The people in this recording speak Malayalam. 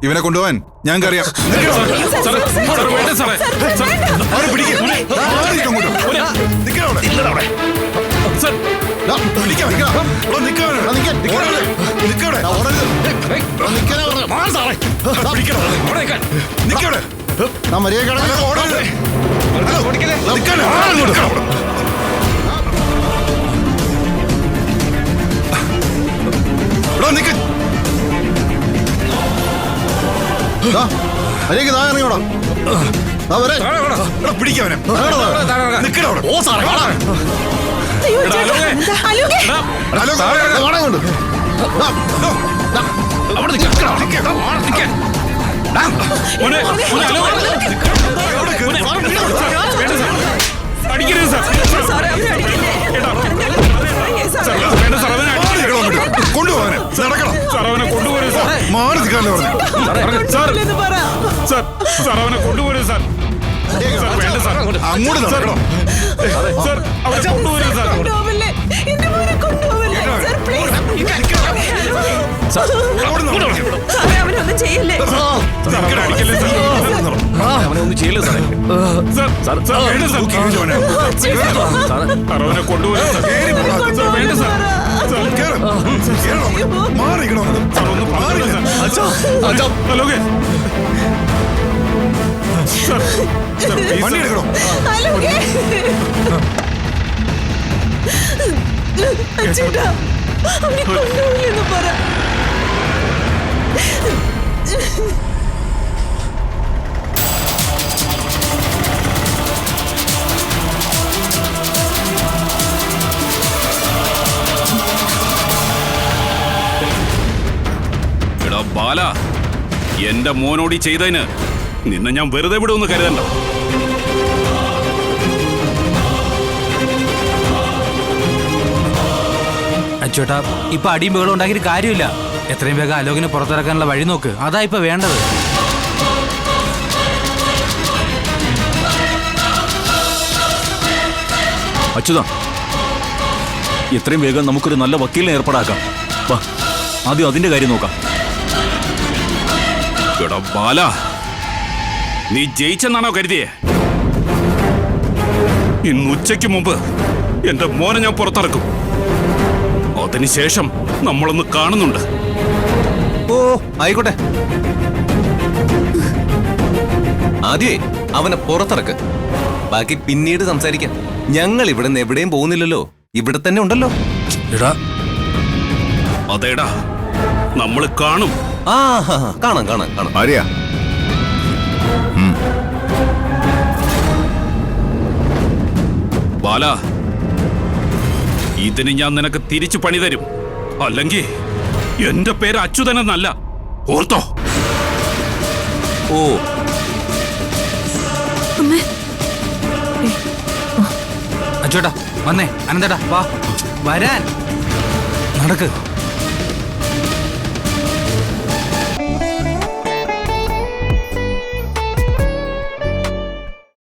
ഇവനെ കൊണ്ടുപോവാൻ ഞങ്ങൾക്കറിയാം. കൊണ്ടുപോകാനെ മാനസികാലോ കൊണ്ടുപോരും സാർ. അങ്ങോട്ട് നടക്കണോ? അവനൊന്നും ചെയ്യില്ലേ സാറേ. ബാല, എന്റെ മോനോടി ചെയ്തതിന് നിന്നെ ഞാൻ വെറുതെ വിടുമെന്ന് കരുതണ്ട. അച്ചോട്ടാ, ഇപ്പൊ അടിയും ബഹളം ഉണ്ടാക്കിയിട്ട് കാര്യമില്ല. എത്രയും വേഗം അലോകിനെ പുറത്തിറക്കാനുള്ള വഴി നോക്ക്. അതാ ഇപ്പൊ വേണ്ടത്. അച്യുത, എത്രയും വേഗം നമുക്കൊരു നല്ല വക്കീലിനെ ഏർപ്പാടാക്കാം. വാ, ആദ്യം അതിന്റെ കാര്യം നോക്കാം. ബാല, നീ ജയിച്ചെന്നാണോ കരുതിയേ? ഇന്ന് ഉച്ചയ്ക്ക് മുമ്പ് എന്റെ മോനെ ഞാൻ പുറത്തിറക്കും. അതിനുശേഷം നമ്മളൊന്ന് കാണുന്നുണ്ട്. ഓ ആയിക്കോട്ടെ, ആദ്യമേ അവനെ പുറത്തിറക്ക്, ബാക്കി പിന്നീട് സംസാരിക്കാം. ഞങ്ങൾ ഇവിടെ നിന്ന് എവിടെയും പോകുന്നില്ലല്ലോ, ഇവിടെ തന്നെ ഉണ്ടല്ലോ. അതേടാ, നമ്മൾ കാണും. ആ കാണാം കാണാം കാണാം. ആര്യ, ബാല, ഇതിന് ഞാൻ നിനക്ക് തിരിച്ചു പണി തരും. അല്ലെങ്കിൽ എന്റെ പേര് അച്യുതനെന്നല്ല, ഓർത്തോ? ഓ അച്ചോട്ടാ വന്നേ. അനന്തടാ വാ, വരാൻ നടക്ക്.